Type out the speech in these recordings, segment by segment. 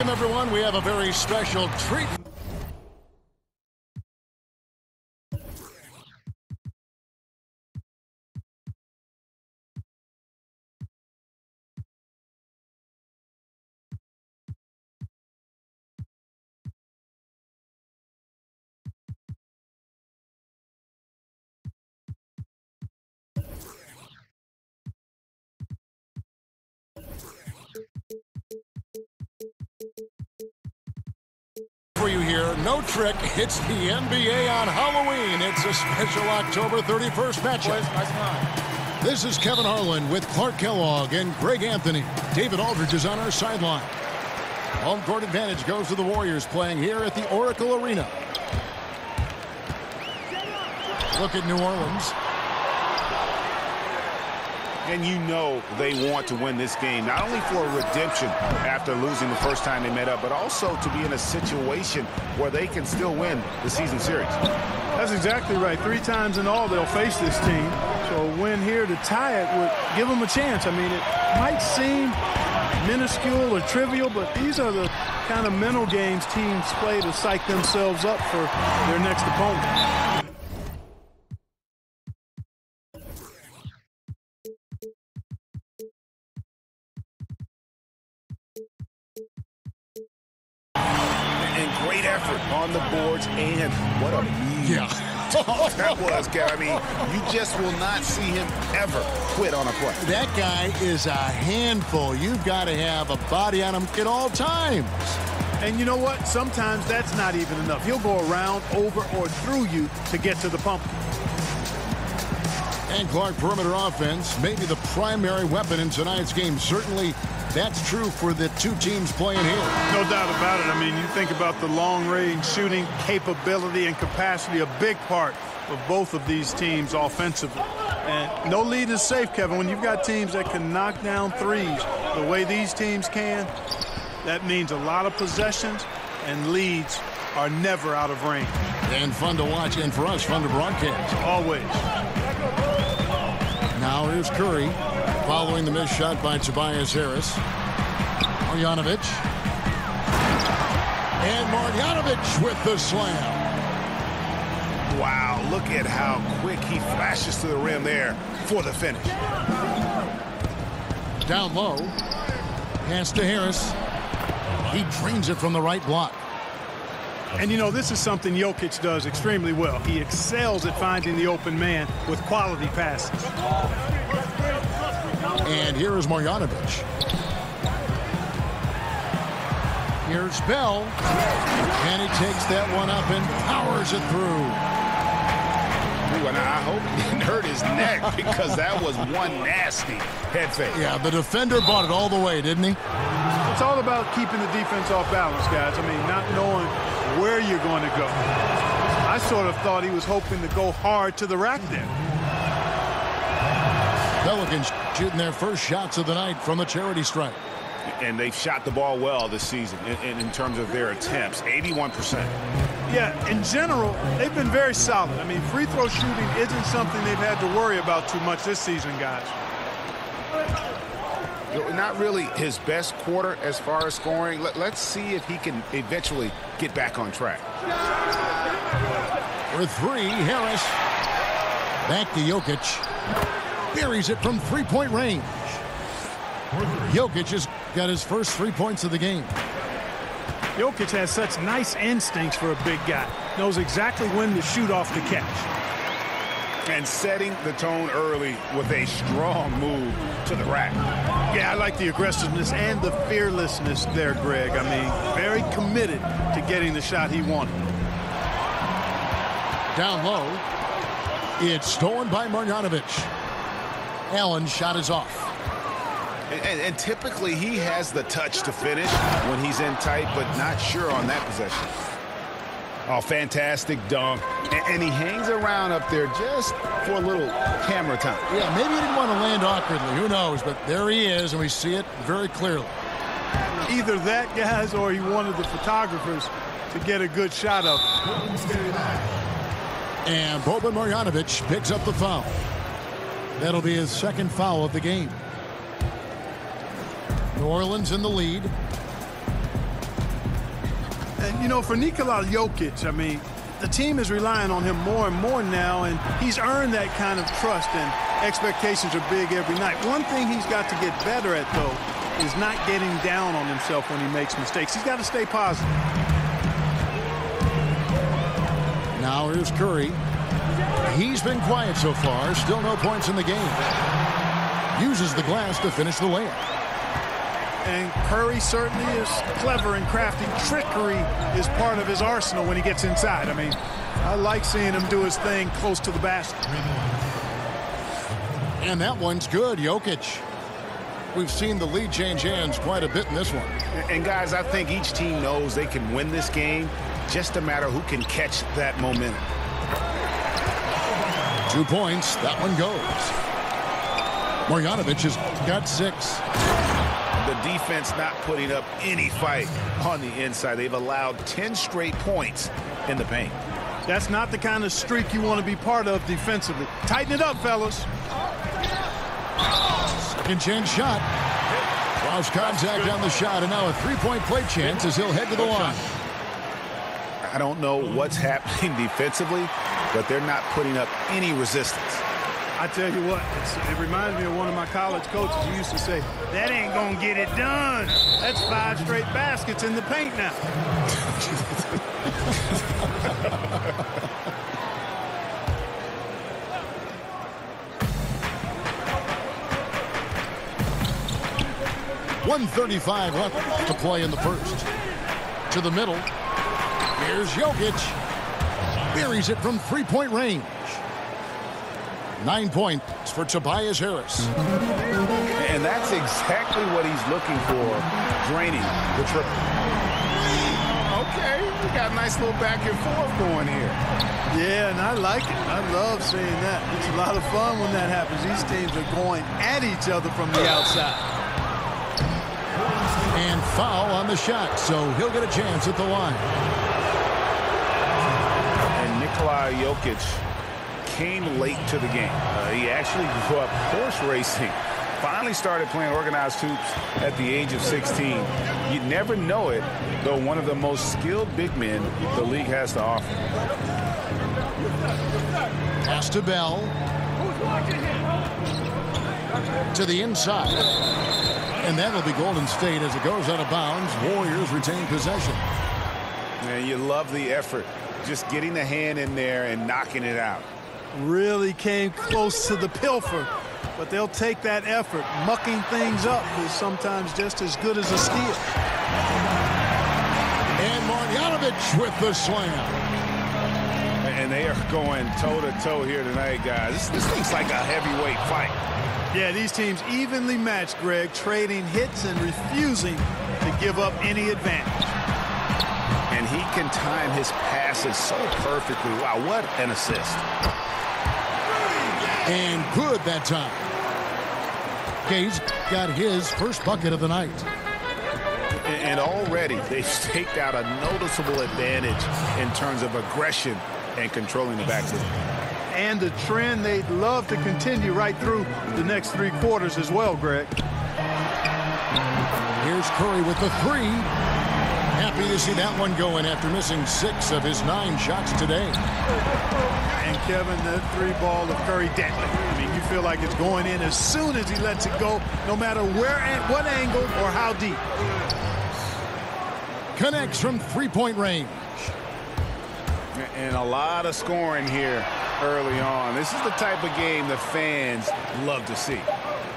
Everyone, we have a very special treat. For you here, no trick. It's the NBA on Halloween. It's a special October 31st matchup. This is Kevin Harlan with Clark Kellogg and Greg Anthony. David Aldridge is on our sideline. Home court advantage goes to the Warriors playing here at the Oracle Arena. Look at New Orleans. And you know they want to win this game, not only for redemption after losing the first time they met up, but also to be in a situation where they can still win the season series. That's exactly right. 3 times in all they'll face this team. So a win here to tie it would give them a chance. I mean, it might seem minuscule or trivial, but these are the kind of mental games teams play to psych themselves up for their next opponent. Great effort on the boards, and what a that was, Gary. I mean, you just will not see him ever quit on a play. That guy is a handful. You've got to have a body on him at all times. And you know what? Sometimes that's not even enough. He'll go around, over, or through you to get to the pumpkin. And Clark, perimeter offense may be the primary weapon in tonight's game. Certainly, that's true for the two teams playing here. No doubt about it. I mean, you think about the long-range shooting capability and capacity, a big part of both of these teams offensively. And no lead is safe, Kevin. When you've got teams that can knock down threes the way these teams can, that means a lot of possessions, and leads are never out of range. And fun to watch, and for us, fun to broadcast. Always. Now here's Curry, following the missed shot by Tobias Harris. Marjanovic. And Marjanovic with the slam. Wow, look at how quick he flashes to the rim there for the finish. Down low. Pass to Harris. He drains it from the right block. And, you know, this is something Jokic does extremely well. He excels at finding the open man with quality passes. And here is Marjanovic. Here's Bell. And he takes that one up and powers it through. Ooh, and I hope he didn't hurt his neck, because that was one nasty head fake. Yeah, the defender bought it all the way, didn't he? It's all about keeping the defense off balance, guys. I mean, not knowing where you're going to go. I sort of thought he was hoping to go hard to the rack there. Pelicans shooting their first shots of the night from the charity stripe. And they've shot the ball well this season in terms of their attempts, 81%. Yeah, in general, they've been very solid. I mean, free throw shooting isn't something they've had to worry about too much this season, guys. Not really his best quarter as far as scoring. Let's see if he can eventually get back on track. For 3, Harris. Back to Jokic. Buries it from three-point range. Jokic has got his first 3 points of the game. Jokic has such nice instincts for a big guy. Knows exactly when to shoot off the catch. And setting the tone early with a strong move to the rack. Yeah, I like the aggressiveness and the fearlessness there, Greg. I mean, very committed to getting the shot he wanted. Down low. It's stolen by Marjanovic. Allen's shot is off. And typically he has the touch to finish when he's in tight, but not sure on that possession. Oh, fantastic dunk. And he hangs around up there just for a little camera time. Yeah, maybe he didn't want to land awkwardly. Who knows? But there he is, and we see it very clearly. Either that, guys, or he wanted the photographers to get a good shot of him. And Boban Marjanovic picks up the foul. That'll be his second foul of the game. New Orleans in the lead. And, you know, for Nikola Jokic, I mean, the team is relying on him more and more now, and he's earned that kind of trust, and expectations are big every night. One thing he's got to get better at, though, is not getting down on himself when he makes mistakes. He's got to stay positive. Now here's Curry. He's been quiet so far. Still no points in the game. Uses the glass to finish the layup. And Curry certainly is clever and crafty. Trickery is part of his arsenal when he gets inside. I mean, I like seeing him do his thing close to the basket. And that one's good, Jokic. We've seen the lead change hands quite a bit in this one. And guys, I think each team knows they can win this game. Just a matter who can catch that momentum. 2 points. That one goes. Marjanovic has got 6. The defense not putting up any fight on the inside. They've allowed 10 straight points in the paint. That's not the kind of streak you want to be part of defensively. Tighten it up, fellas. Second chance shot. Lost contact on the shot, and now a three-point play chance as he'll head to the line. I don't know what's happening defensively, but they're not putting up any resistance. I tell you what, it reminds me of one of my college coaches who used to say, that ain't gonna get it done. That's 5 straight baskets in the paint now. .135 left to play in the first. To the middle. Here's Jokic. Buries it from three-point range. 9 points for Tobias Harris. And that's exactly what he's looking for, draining the triple. Okay, we got a nice little back and forth going here. Yeah, and I like it. I love seeing that. It's a lot of fun when that happens. These teams are going at each other from the outside. And foul on the shot, so he'll get a chance at the line. And Nikola Jokic came late to the game. He actually grew up horse racing. Finally started playing organized hoops at the age of 16. You'd never know it, though one of the most skilled big men the league has to offer. Pass to Bell. To the inside. And that'll be Golden State as it goes out of bounds. Warriors retain possession. Man, you love the effort. Just getting the hand in there and knocking it out. Really came close to the pilfer, but they'll take that effort. Mucking things up is sometimes just as good as a steal. And Marjanovic with the slam. And they are going toe-to-toe here tonight, guys. This thing's like a heavyweight fight. Yeah, these teams evenly matched, Greg, trading hits and refusing to give up any advantage. And he can time his passes so perfectly. Wow, what an assist. And good that time. He's got his first bucket of the night. And already they've staked out a noticeable advantage in terms of aggression and controlling the backcourt. And a trend they'd love to continue right through the next 3 quarters as well, Greg. Here's Curry with the 3. Happy to see that one going after missing 6 of his 9 shots today. And Kevin, that 3 ball of Curry deadly. I mean, you feel like it's going in as soon as he lets it go, no matter where and what angle or how deep. Connects from three-point range. And a lot of scoring here early on. This is the type of game the fans love to see.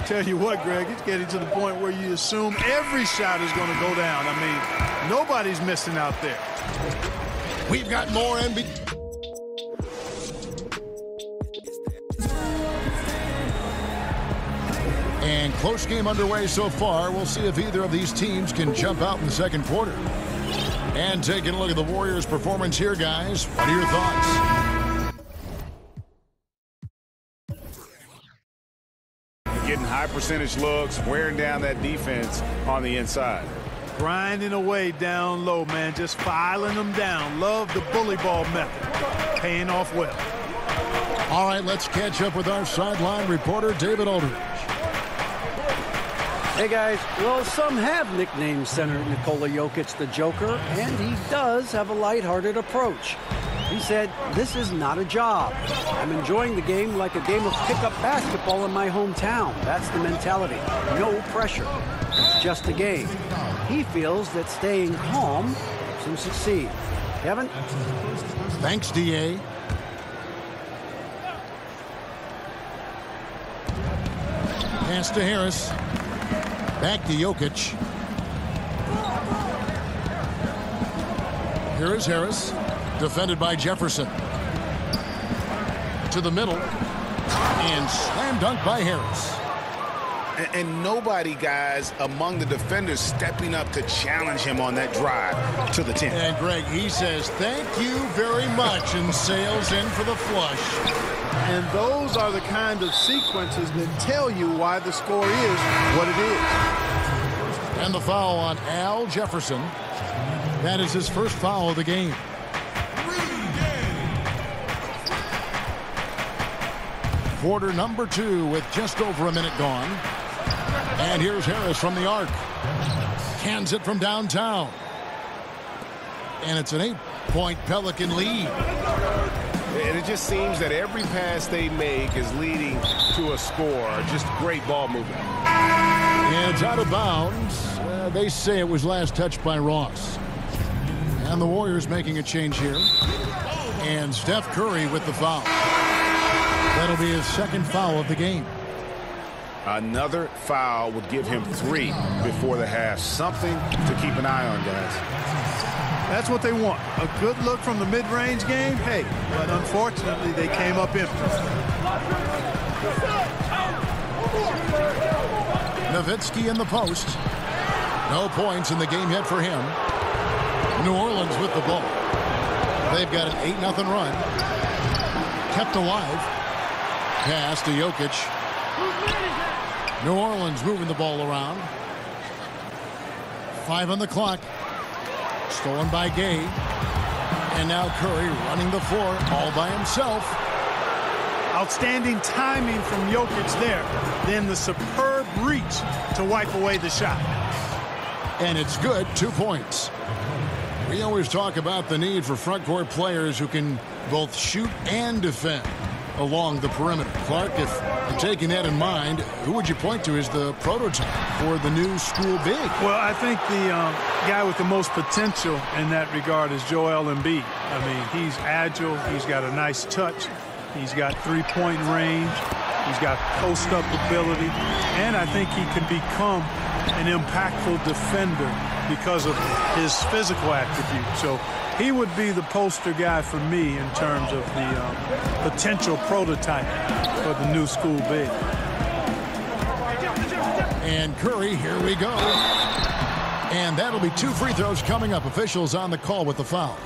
Tell you what, Greg, it's getting to the point where you assume every shot is going to go down. I mean, nobody's missing out there. We've got more NBA. And close game underway so far. We'll see if either of these teams can jump out in the second quarter. And taking a look at the Warriors' performance here, guys. What are your thoughts? Getting high percentage looks, wearing down that defense on the inside. Grinding away down low, man. Just filing them down. Love the bully ball method. Paying off well. All right, let's catch up with our sideline reporter, David Aldridge. Hey guys, well, some have nicknamed center Nikola Jokic the Joker, and he does have a lighthearted approach. He said, "This is not a job. I'm enjoying the game like a game of pickup basketball in my hometown." That's the mentality. No pressure. It's just a game. He feels that staying calm helps him succeed. Kevin? Thanks, D.A. Pass to Harris. Back to Jokic. Here is Harris. Defended by Jefferson. To the middle. And slam dunk by Harris. And nobody, guys, among the defenders stepping up to challenge him on that drive to the 10. And, Greg, he says, "Thank you very much," and sails in for the flush. And those are the kind of sequences that tell you why the score is what it is. And the foul on Al Jefferson. That is his first foul of the game. Quarter number 2 with just over a minute gone. And here's Harris from the arc. Cans it from downtown. And it's an 8-point Pelican lead. And it just seems that every pass they make is leading to a score. Just great ball movement. And it's out of bounds. They say it was last touched by Ross. And the Warriors making a change here. And Steph Curry with the foul. That'll be his second foul of the game. Another foul would give him 3 before the half. Something to keep an eye on, guys. That's what they want. A good look from the mid-range game. Hey, but unfortunately, they came up empty. Nowitzki in the post. No points in the game yet for him. New Orleans with the ball. They've got an 8-0 run. Kept alive. Pass to Jokic. New Orleans moving the ball around. 5 on the clock. Stolen by Gay. And now Curry running the floor all by himself. Outstanding timing from Jokic there. Then the superb reach to wipe away the shot. And it's good. 2 points. We always talk about the need for front court players who can both shoot and defend along the perimeter. Clark, if you're taking that in mind, who would you point to as the prototype for the new school big? Well, I think the guy with the most potential in that regard is Joel Embiid. I mean, he's agile. He's got a nice touch. He's got three-point range. He's got post-up ability. And I think he can become an impactful defender because of his physical attributes. So he would be the poster guy for me in terms of the potential prototype for the new school big. And Curry, here we go. And that'll be 2 free throws coming up. Officials on the call with the foul.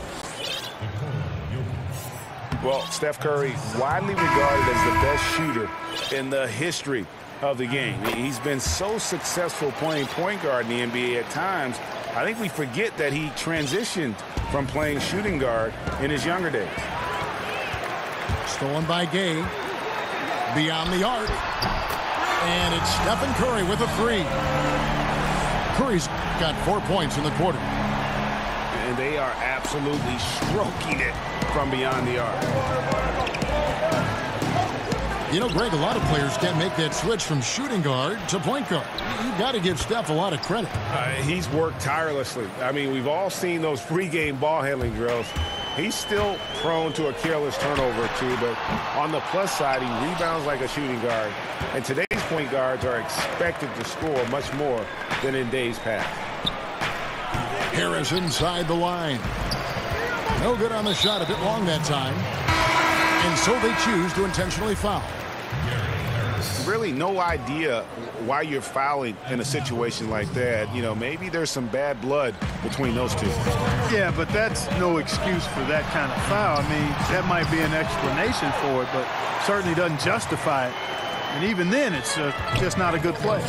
Well, Steph Curry, widely regarded as the best shooter in the history of the game. He's been so successful playing point guard in the NBA at times. I think we forget that he transitioned from playing shooting guard in his younger days. Stolen by Gay. Beyond the arc. And it's Stephen Curry with a 3. Curry's got 4 points in the quarter. And they are absolutely stroking it from beyond the arc. You know, Greg, a lot of players can't make that switch from shooting guard to point guard. You've got to give Steph a lot of credit. He's worked tirelessly. I mean, we've all seen those pregame ball handling drills. He's still prone to a careless turnover or 2, but on the plus side, he rebounds like a shooting guard. And today's point guards are expected to score much more than in days past. Harris inside the line. No good on the shot, a bit long that time. And so they choose to intentionally foul. Really no idea why you're fouling in a situation like that. You know, maybe there's some bad blood between those two. Yeah, but that's no excuse for that kind of foul. I mean, that might be an explanation for it, but certainly doesn't justify it. And even then, it's just not a good play.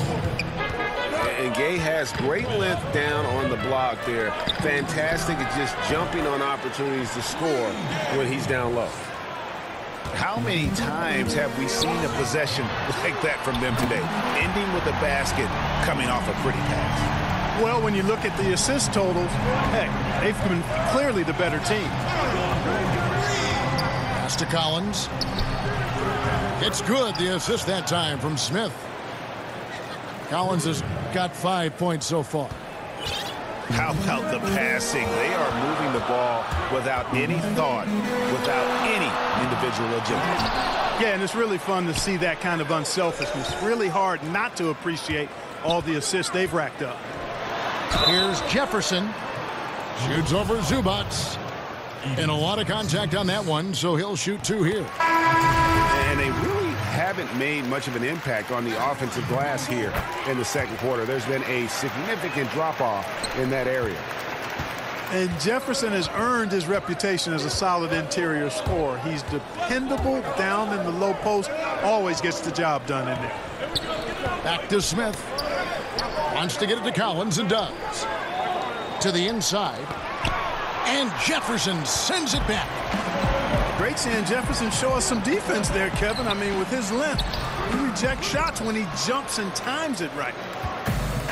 And Gay has great length down on the block there. Fantastic at just jumping on opportunities to score when he's down low. How many times have we seen a possession like that from them today, ending with the basket coming off a pretty pass. Well, when you look at the assist totals, heck, they've been clearly the better team. Pass to Collins. It's good, the assist that time from Smith. Collins has got 5 points so far. How about the passing? They are moving the ball without any thought, without any individual agility. Yeah, and it's really fun to see that kind of unselfishness. Really hard not to appreciate all the assists they've racked up. Here's Jefferson. Shoots over Zubats. And a lot of contact on that one, so he'll shoot 2 here. And they really haven't made much of an impact on the offensive glass here in the second quarter. There's been a significant drop-off in that area. And Jefferson has earned his reputation as a solid interior scorer. He's dependable down in the low post, always gets the job done in there. Back to Smith. Wants to get it to Collins and does. To the inside. And Jefferson sends it back. Great seeing Jefferson show us some defense there, Kevin. I mean, with his length, he rejects shots when he jumps and times it right.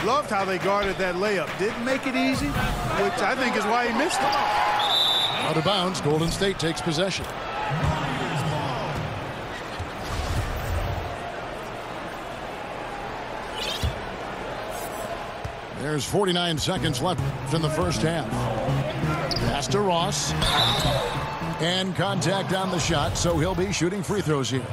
Loved how they guarded that layup. Didn't make it easy, which I think is why he missed it. Out of bounds, Golden State takes possession. There's 49 seconds left in the first half. Pass to Ross. And contact on the shot, so he'll be shooting free throws here.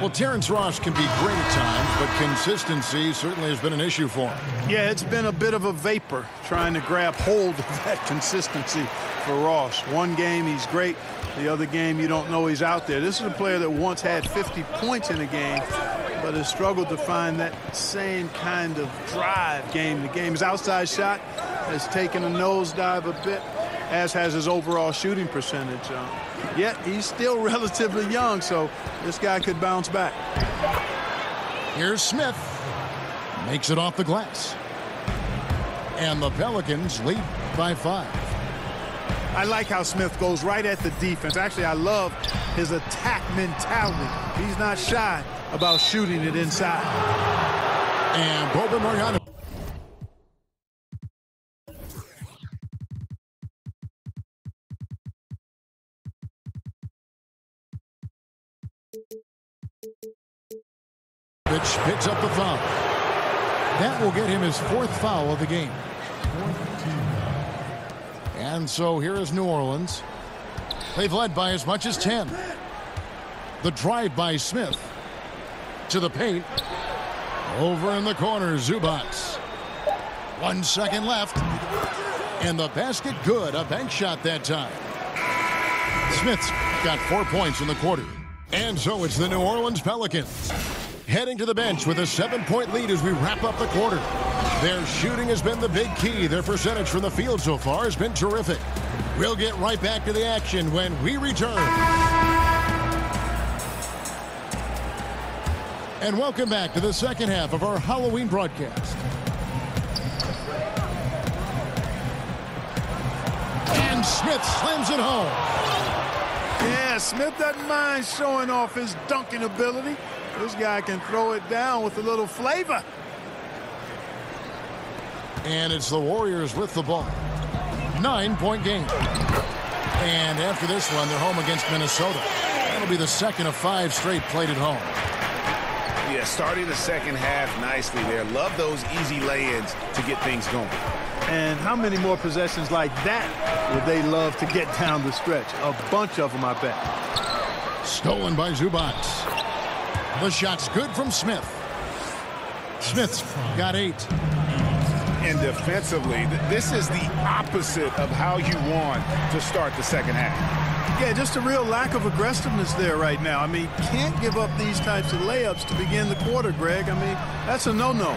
Well, Terrence Ross can be great at times, but consistency certainly has been an issue for him. Yeah, it's been a bit of a vapor trying to grab hold of that consistency for Ross. One game he's great, the other game you don't know he's out there. This is a player that once had 50 points in a game, but has struggled to find that same kind of drive game to game. His outside shot has taken a nosedive a bit, as has his overall shooting percentage. Yet he's still relatively young, so this guy could bounce back. Here's Smith. Makes it off the glass. And the Pelicans lead by 5. I like how Smith goes right at the defense. Actually, I love his attack mentality. He's not shy about shooting it inside. And Boban Marjanovic. Picks up the foul. That will get him his 4th foul of the game. And so here is New Orleans. They've led by as much as 10. The drive by Smith. To the paint. Over in the corner, Zubats. 1 second left. And the basket good. A bank shot that time. Smith's got 4 points in the quarter. And so it's the New Orleans Pelicans heading to the bench with a 7-point lead as we wrap up the quarter. Their shooting has been the big key. Their percentage from the field so far has been terrific. We'll get right back to the action when we return. And welcome back to the second half of our Halloween broadcast. And Smith slams it home. Yeah, Smith doesn't mind showing off his dunking ability. This guy can throw it down with a little flavor. And it's the Warriors with the ball. 9-point game. And after this one, they're home against Minnesota. That'll be the second of 5 straight played at home. Yeah, starting the second half nicely there. Love those easy lay-ins to get things going. And how many more possessions like that would they love to get down the stretch? A bunch of them, I bet. Stolen by Zubats. The shot's good from Smith. Smith's got 8. And defensively, this is the opposite of how you want to start the second half. Yeah, just a real lack of aggressiveness there right now. I mean, can't give up these types of layups to begin the quarter, Greg. I mean, that's a no-no.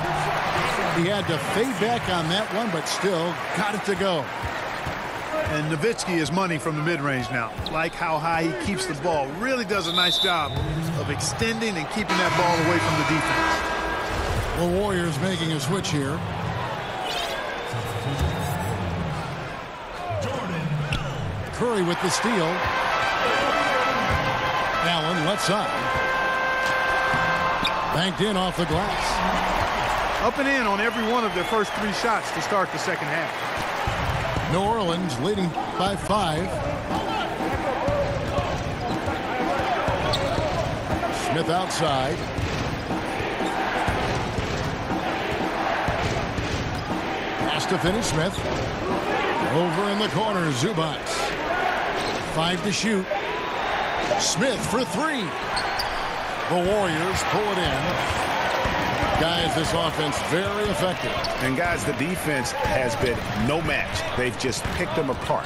He had to fade back on that one, but still got it to go. And Nowitzki is money from the mid-range now. Like how high he keeps the ball. Really does a nice job of extending and keeping that ball away from the defense. The Warriors making a switch here. Curry with the steal. Allen left side. Banked in off the glass. Up and in on every one of their first 3 shots to start the second half. New Orleans leading by 5. Smith outside. Pass to Finney Smith. Over in the corner, Zubac. 5 to shoot. Smith for 3. The Warriors pull it in. Guys, this offense very effective. And guys, the defense has been no match. They've just picked them apart.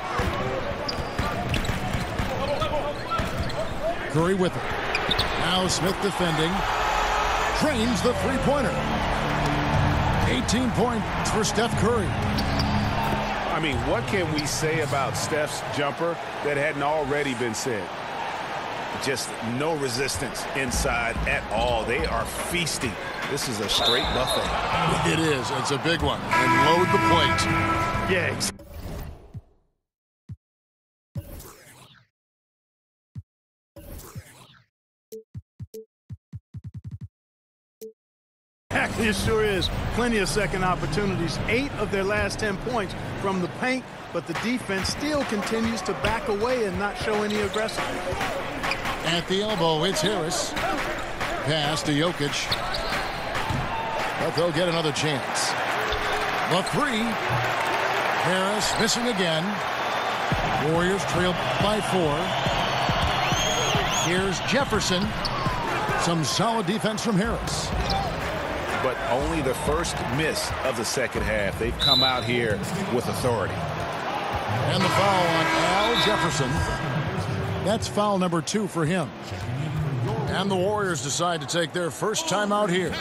Curry with it. Now Smith defending. Drains the three-pointer. 18 points for Steph Curry. I mean, what can we say about Steph's jumper that hadn't already been said? Just no resistance inside at all. They are feasting. This is a straight buffet. It is. It's a big one. And load the plate. Yeah. Exactly, it sure is. Plenty of second opportunities. 8 of their last 10 points from the paint, but the defense still continues to back away and not show any aggressiveness. At the elbow, it's Harris. Pass to Jokic. But they'll get another chance. The 3. Harris missing again. Warriors trail by 4. Here's Jefferson. Some solid defense from Harris. But only the first miss of the second half. They've come out here with authority. And the foul on Al Jefferson. That's foul number 2 for him. And the Warriors decide to take their first time out here.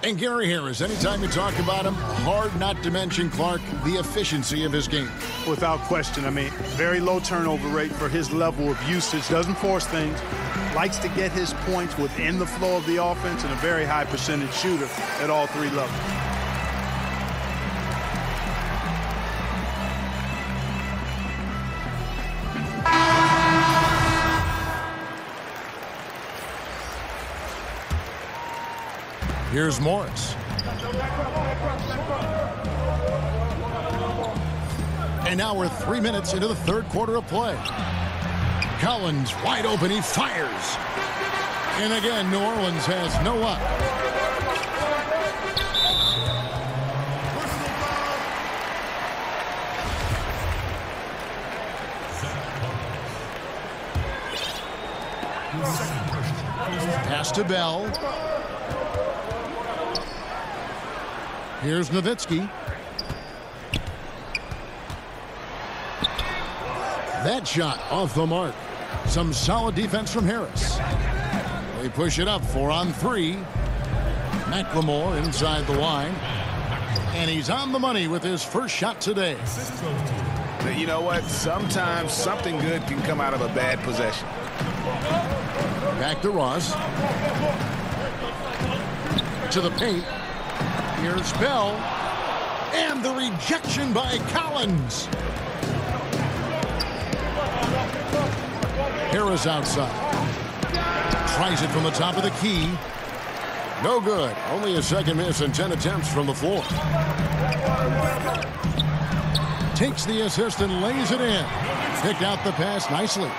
And Gary Harris, anytime you talk about him, hard not to mention, Clark, the efficiency of his game. Without question. I mean, very low turnover rate for his level of usage. Doesn't force things. Likes to get his points within the flow of the offense, and a very high percentage shooter at all 3 levels. Here's Morris. And now we're 3 minutes into the third quarter of play. Collins wide open, he fires. And again, New Orleans has no luck. Pass to Bell. Here's Nowitzki. That shot off the mark. Some solid defense from Harris. They push it up 4 on 3. McLemore inside the line. And he's on the money with his first shot today. You know what? Sometimes something good can come out of a bad possession. Back to Ross. To the paint. Here's Bell. And the rejection by Collins. Harris outside. Tries it from the top of the key. No good. Only a second miss and 10 attempts from the floor. Takes the assist and lays it in. Picked out the pass nicely.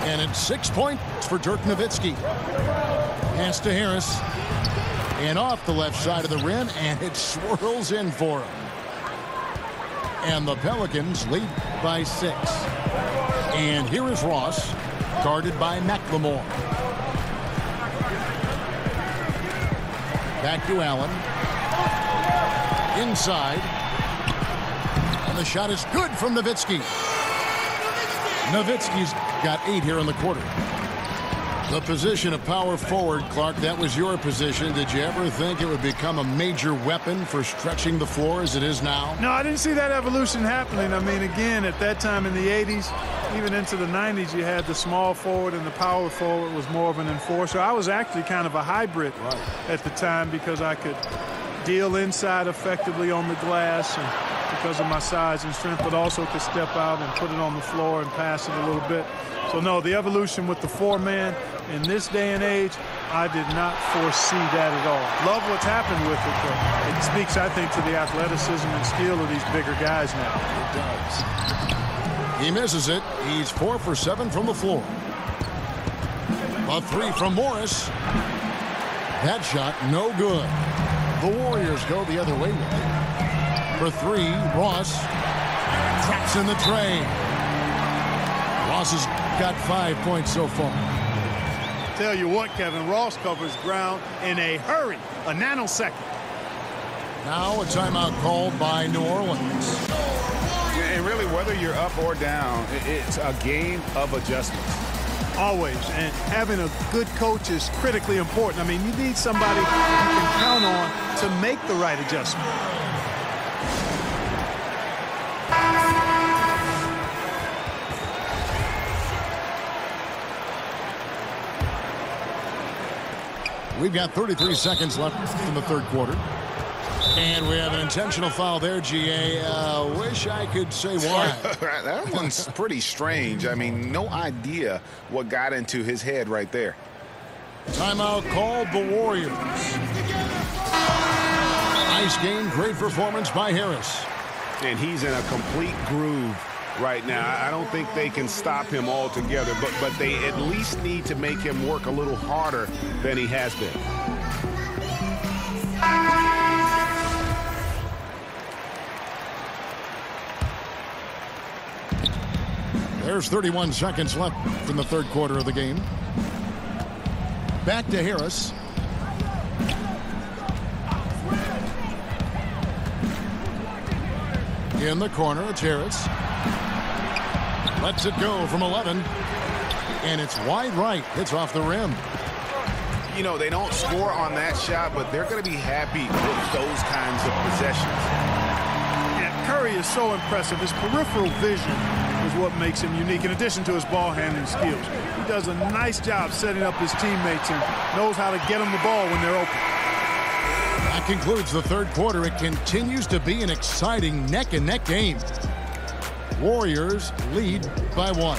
And it's 6 points for Dirk Nowitzki. Pass to Harris. And off the left side of the rim, and it swirls in for him. And the Pelicans lead by 6. And here is Ross, guarded by McLemore. Back to Allen. Inside. And the shot is good from Nowitzki. Nowitzki's got 8 here in the quarter. The position of power forward, Clark, that was your position. Did you ever think it would become a major weapon for stretching the floor as it is now? No, I didn't see that evolution happening. I mean, again, at that time in the 80s, even into the 90s, you had the small forward and the power forward was more of an enforcer. I was actually kind of a hybrid at the time because I could deal inside effectively on the glass and because of my size and strength, but also could step out and put it on the floor and pass it a little bit. So, no, the evolution with the four-man in this day and age, I did not foresee that at all. Love what's happened with it, but it speaks, I think, to the athleticism and skill of these bigger guys now. It does. He misses it. He's 4 for 7 from the floor. A three from Morris. That shot, no good. The Warriors go the other way with it. For three, Ross traps in the tray. Ross has got 5 points so far. Tell you what, Kevin, Ross covers ground in a hurry, a nanosecond. Now a timeout called by New Orleans. And really, whether you're up or down, it's a game of adjustments. Always, and having a good coach is critically important. I mean, you need somebody you can count on to make the right adjustment. We've got 33 seconds left in the third quarter. And we have an intentional foul there, GA. Wish I could say why. That one's pretty strange. I mean, no idea what got into his head right there. Timeout called the Warriors. Nice game, great performance by Harris. And he's in a complete groove right now. I don't think they can stop him altogether, but they at least need to make him work a little harder than he has been. There's 31 seconds left in the third quarter of the game. Back to Harris. In the corner, it's Harris. Lets it go from 11. And it's wide right. Hits off the rim. You know, they don't score on that shot, but they're going to be happy with those kinds of possessions. Yeah, Curry is so impressive. His peripheral vision is what makes him unique, in addition to his ball handling skills. He does a nice job setting up his teammates and knows how to get them the ball when they're open. That concludes the third quarter. It continues to be an exciting neck-and-neck game. Warriors lead by 1.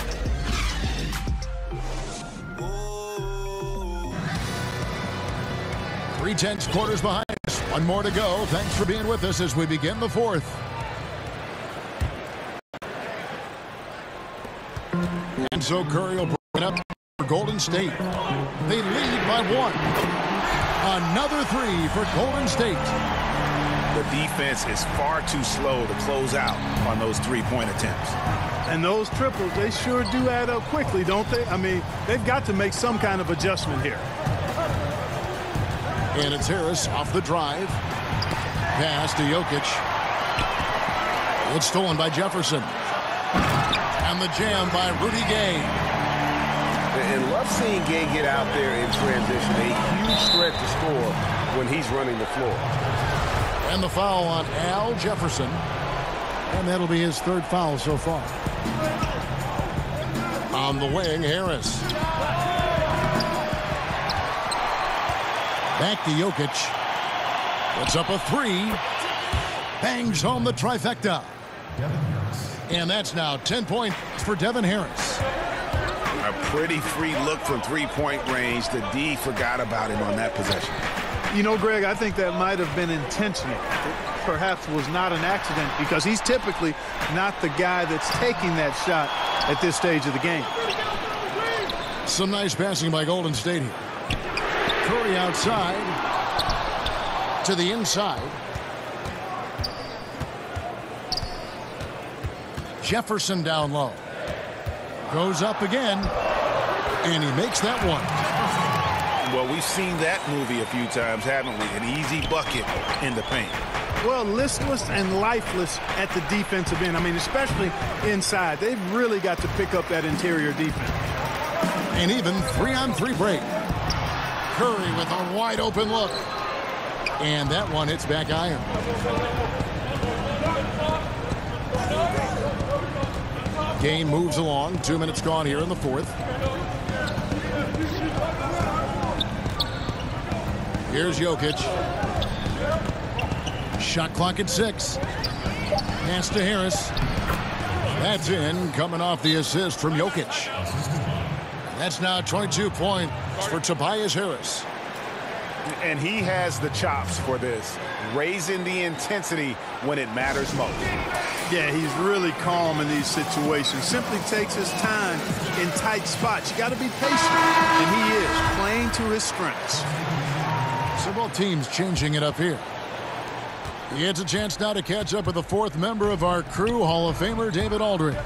Three-tenths quarters behind us. One more to go. Thanks for being with us as we begin the fourth. And so Curry will bring it up for Golden State. They lead by 1. Another three for Golden State. The defense is far too slow to close out on those three-point attempts. And those triples, they sure do add up quickly, don't they? I mean, they've got to make some kind of adjustment here. And it's Harris off the drive. Pass to Jokic. It's stolen by Jefferson. And the jam by Rudy Gay. And love seeing Gay get out there in transition. A huge threat to score when he's running the floor. And the foul on Al Jefferson. And that'll be his third foul so far. On the wing, Harris. Back to Jokic. Puts up a three. Bangs home the trifecta. And that's now 10 points for Devin Harris. A pretty free look from three-point range. The D forgot about him on that possession. You know, Greg, I think that might have been intentional. It perhaps was not an accident because he's typically not the guy that's taking that shot at this stage of the game. Some nice passing by Golden State here. Curry outside to the inside. Jefferson down low. Goes up again, and he makes that one. Well, we've seen that movie a few times, haven't we? An easy bucket in the paint. Well, listless and lifeless at the defensive end. I mean, especially inside. They've really got to pick up that interior defense. And even 3-on-3 break. Curry with a wide open look. And that one hits back iron. Game moves along. 2 minutes gone here in the fourth. Here's Jokic. Shot clock at 6. Pass to Harris. That's in, coming off the assist from Jokic. That's now 22 points for Tobias Harris. And he has the chops for this, raising the intensity when it matters most. Yeah, he's really calm in these situations. Simply takes his time in tight spots. You got to be patient, and he is playing to his strengths. So both teams changing it up here. He gets a chance now to catch up with the fourth member of our crew, Hall of Famer David Aldridge.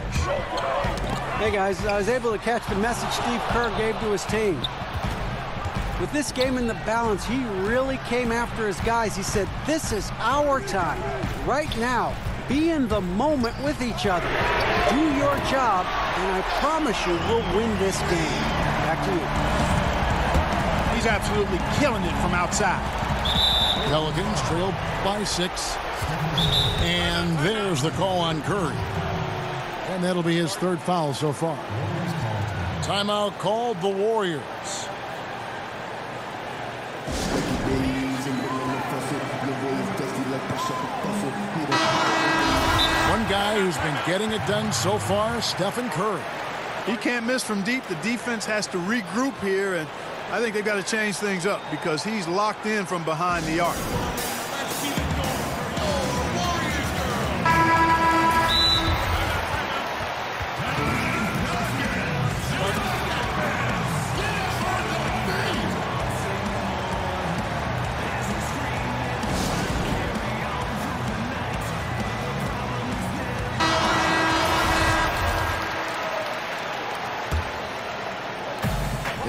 Hey guys, I was able to catch the message Steve Kerr gave to his team. With this game in the balance, he really came after his guys. He said, this is our time. Right now, be in the moment with each other. Do your job, and I promise you we'll win this game. Back to you. He's absolutely killing it from outside. Pelicans trail by 6. And there's the call on Curry. And that'll be his third foul so far. Timeout called the Warriors. One guy who's been getting it done so far, Stephen Curry. He can't miss from deep. The defense has to regroup here, and I think they've got to change things up because he's locked in from behind the arc.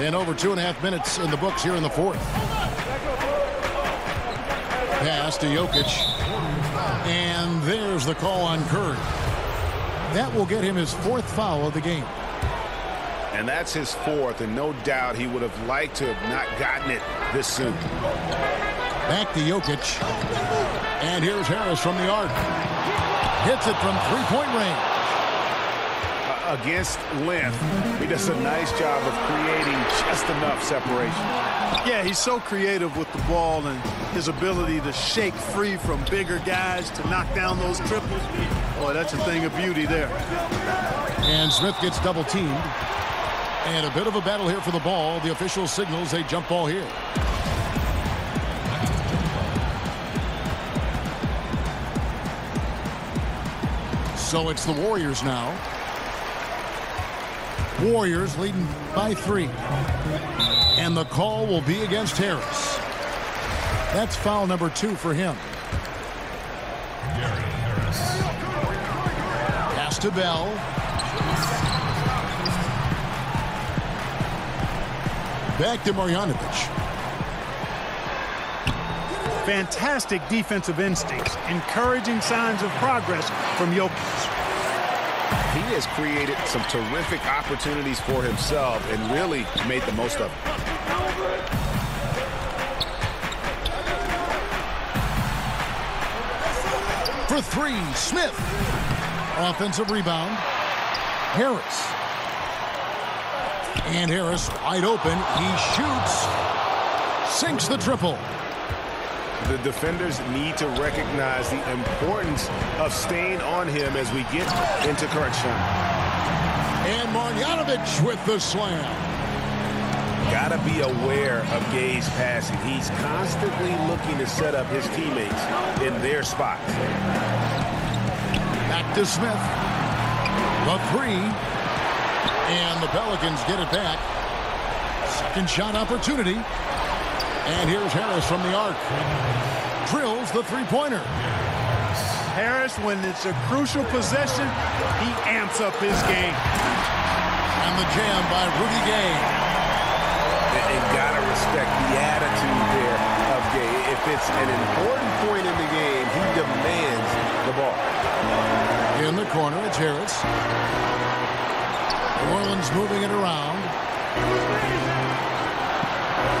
And over 2.5 minutes in the books here in the fourth. Pass to Jokic. And there's the call on Curry. That will get him his fourth foul of the game. And that's his fourth, and no doubt he would have liked to have not gotten it this soon. Back to Jokic. And here's Harris from the arc. Hits it from three-point range. Against length, he does a nice job of creating just enough separation. Yeah, he's so creative with the ball and his ability to shake free from bigger guys to knock down those triples. Boy, that's a thing of beauty there. And Smith gets double teamed. And a bit of a battle here for the ball. The official signals a jump ball here. So it's the Warriors now. Warriors leading by 3. And the call will be against Harris. That's foul number 2 for him. Pass to Bell. Back to Marjanovic. Fantastic defensive instincts, encouraging signs of progress from Jokic. He has created some terrific opportunities for himself and really made the most of it. For 3, Smith. Offensive rebound. Harris. And Harris wide open. He shoots. Sinks the triple. The defenders need to recognize the importance of staying on him as we get into crunch time. And Marjanovic with the slam. Gotta be aware of Gay's passing. He's constantly looking to set up his teammates in their spots. Back to Smith. The 3. And the Pelicans get it back. Second shot opportunity. And here's Harris from the arc. Drills the three-pointer. Harris, when it's a crucial possession, he amps up his game. And the jam by Rudy Gay. And gotta respect the attitude there of Gay. If it's an important point in the game, he demands the ball. In the corner, it's Harris. New Orleans moving it around.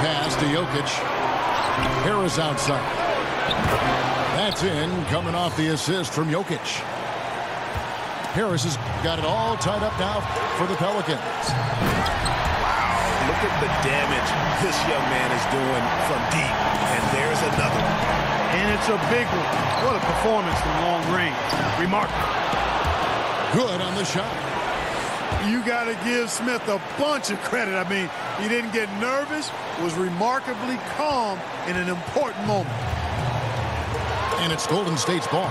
Pass to Jokic. Harris outside. That's in, coming off the assist from Jokic. Harris has got it all tied up now for the Pelicans. Wow, look at the damage this young man is doing from deep. And there's another one. And it's a big one. What a performance from long range. Remarkable. Good on the shot. You got to give Smith a bunch of credit. I mean, he didn't get nervous, was remarkably calm in an important moment. And it's Golden State's ball.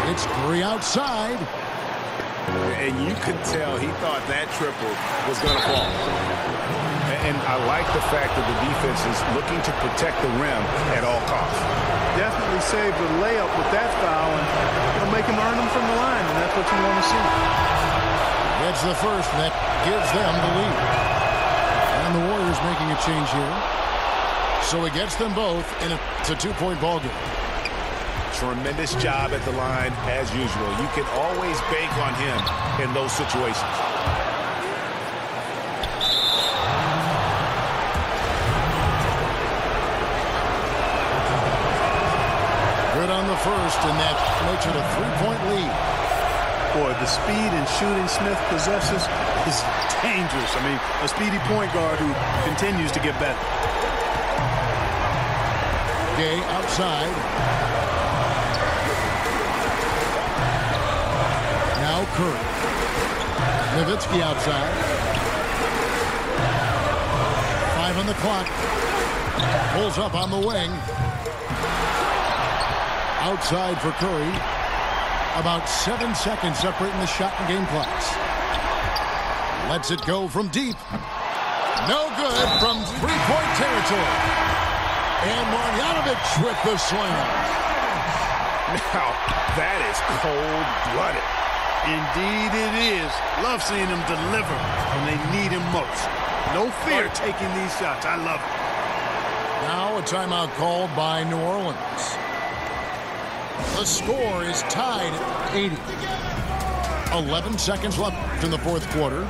It's Curry outside. And you could tell he thought that triple was going to fall. And I like the fact that the defense is looking to protect the rim at all costs. Definitely saved the layup with that foul, and it'll make him earn them from the line, and that's what you want to see. It's the first, and that gives them the lead. And the Warriors making a change here. So he gets them both, and it's a two-point ball game. Tremendous job at the line, as usual. You can always bank on him in those situations. Good on the first, and that makes it a three-point lead. Boy, the speed and shooting Smith possesses is dangerous. I mean, a speedy point guard who continues to get better. Gay outside. Now Curry. Nowitzki outside. 5 on the clock. Pulls up on the wing. Outside for Curry. About 7 seconds separating the shot and game clocks. Lets it go from deep. No good from three-point territory. And Marjanovic with the slam. Now, that is cold-blooded. Indeed it is. Love seeing him deliver when they need him most. No fear taking these shots. I love it. Now a timeout called by New Orleans. The score is tied at 80. 11 seconds left in the fourth quarter.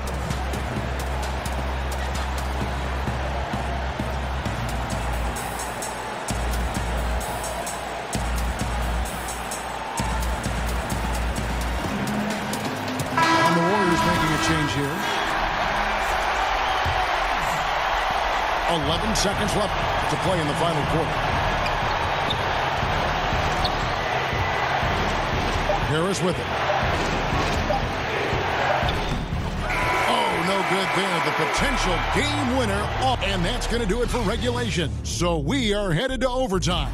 And the Warriors making a change here. 11 seconds left to play in the final quarter. Harris with it. Oh, no good there. The potential game winner. Oh, and that's going to do it for regulation. So we are headed to overtime.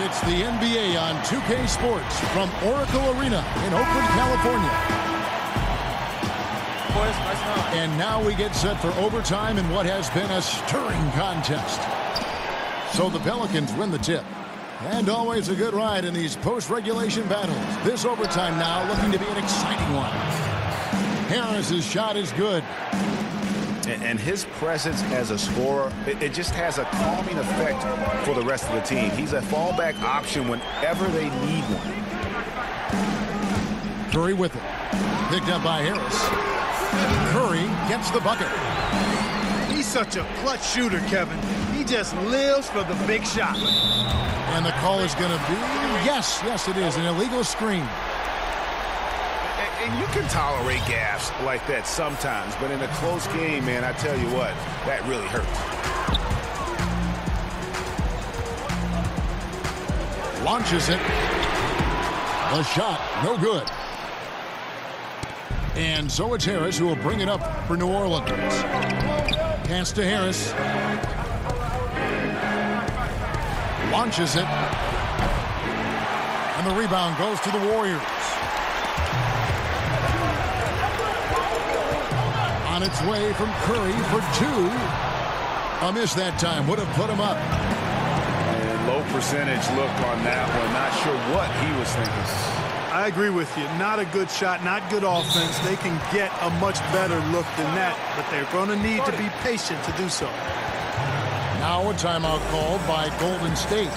It's the NBA on 2K Sports from Oracle Arena in Oakland, California. And now we get set for overtime in what has been a stirring contest. So the Pelicans win the tip. And always a good ride in these post-regulation battles. This overtime now looking to be an exciting one. Harris's shot is good. And his presence as a scorer, it just has a calming effect for the rest of the team. He's a fallback option whenever they need one. Curry with it. Picked up by Harris. Curry gets the bucket. He's such a clutch shooter, Kevin. He just lives for the big shot. And the call is going to be, yes, it is, an illegal screen. And you can tolerate gaffes like that sometimes, but in a close game, man, I tell you what, that really hurts. Launches it. The shot, no good. And so it's Harris who will bring it up for New Orleans. Pass to Harris. Launches it. And the rebound goes to the Warriors. On its way from Curry for 2. A miss that time. Would have put him up. And low percentage look on that one. Not sure what he was thinking. I agree with you. Not a good shot, not good offense. They can get a much better look than that, but they're going to need to be patient to do so. Now a timeout called by Golden State.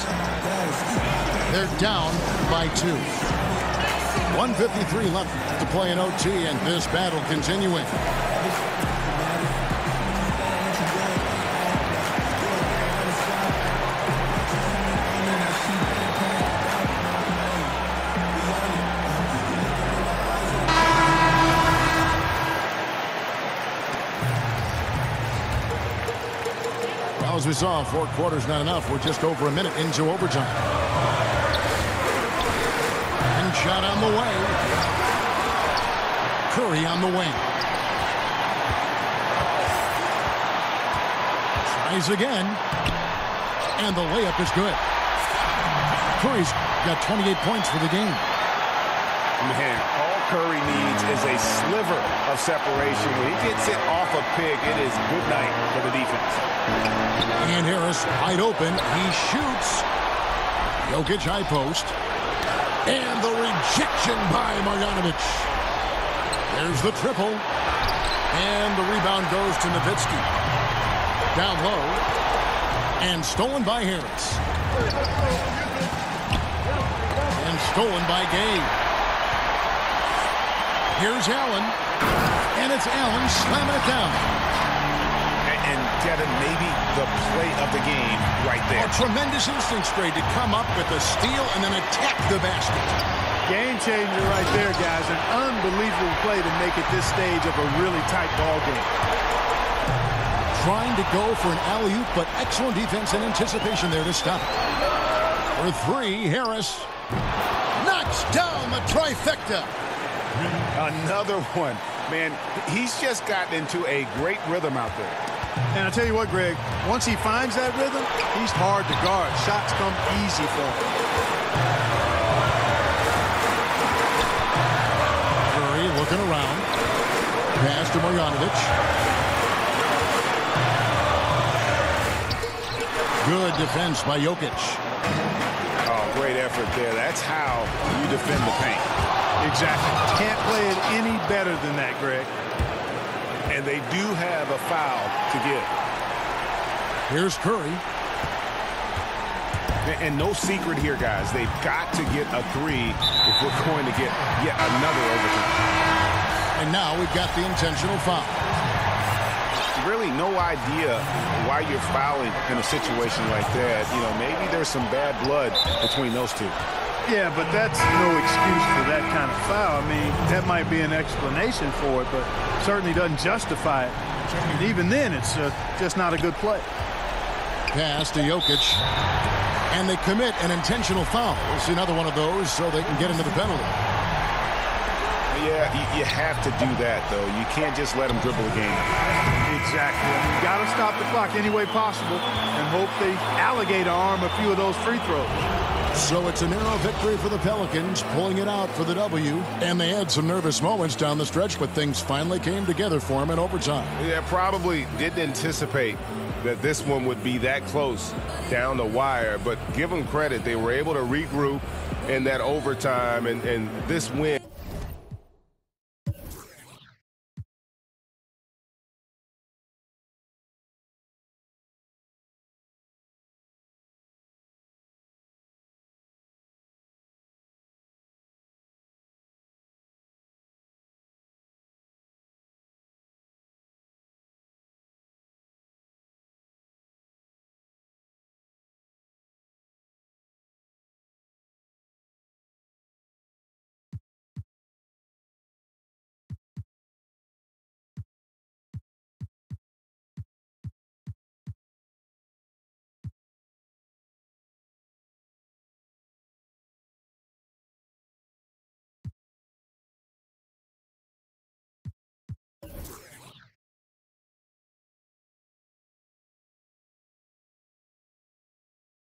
They're down by 2. 1:53 left to play in OT, and this battle continuing. is off. 4 quarters not enough. We're just over a minute into overtime. And shot on the way. Curry on the wing. Tries again. And the layup is good. Curry's got 28 points for the game. Man, all Curry needs is a sliver of separation. When he gets it off a pick, it is good night for the defense. And Harris wide open. He shoots. Jokic high post. And the rejection by Marjanovic. There's the triple. And the rebound goes to Nowitzki. Down low. And stolen by Harris. And stolen by Gay. Here's Allen. And it's Allen slamming it down. And Kevin, maybe the play of the game right there. A tremendous instincts grade to come up with a steal and then attack the basket. Game changer right there, guys. An unbelievable play to make it this stage of a really tight ball game. Trying to go for an alley-oop, but excellent defense and anticipation there to stop it. For 3, Harris knocks down the trifecta. Another one. Man, he's just gotten into a great rhythm out there. And I'll tell you what, Greg, once he finds that rhythm, he's hard to guard. Shots come easy for him. Curry looking around. Pass to Marjanovic. Good defense by Jokic. Oh, great effort there. That's how you defend the paint. Exactly. Can't play it any better than that, Greg. And they do have a foul to give. Here's Curry. And no secret here, guys. They've got to get a 3 if we're going to get yet another overtime. And now we've got the intentional foul. Really no idea why you're fouling in a situation like that. You know, maybe there's some bad blood between those two. Yeah, but that's no excuse for that kind of foul. I mean, that might be an explanation for it, but certainly doesn't justify it. And even then, it's just not a good play. Pass to Jokic. And they commit an intentional foul. We'll see another one of those so they can get into the penalty. Yeah, you have to do that, though. You can't just let them dribble the game. Exactly. You got to stop the clock any way possible and hope they alligator arm a few of those free throws. So it's a narrow victory for the Pelicans, pulling it out for the W. And they had some nervous moments down the stretch, but things finally came together for them in overtime. Yeah, probably didn't anticipate that this one would be that close down the wire. But give them credit. They were able to regroup in that overtime, and this win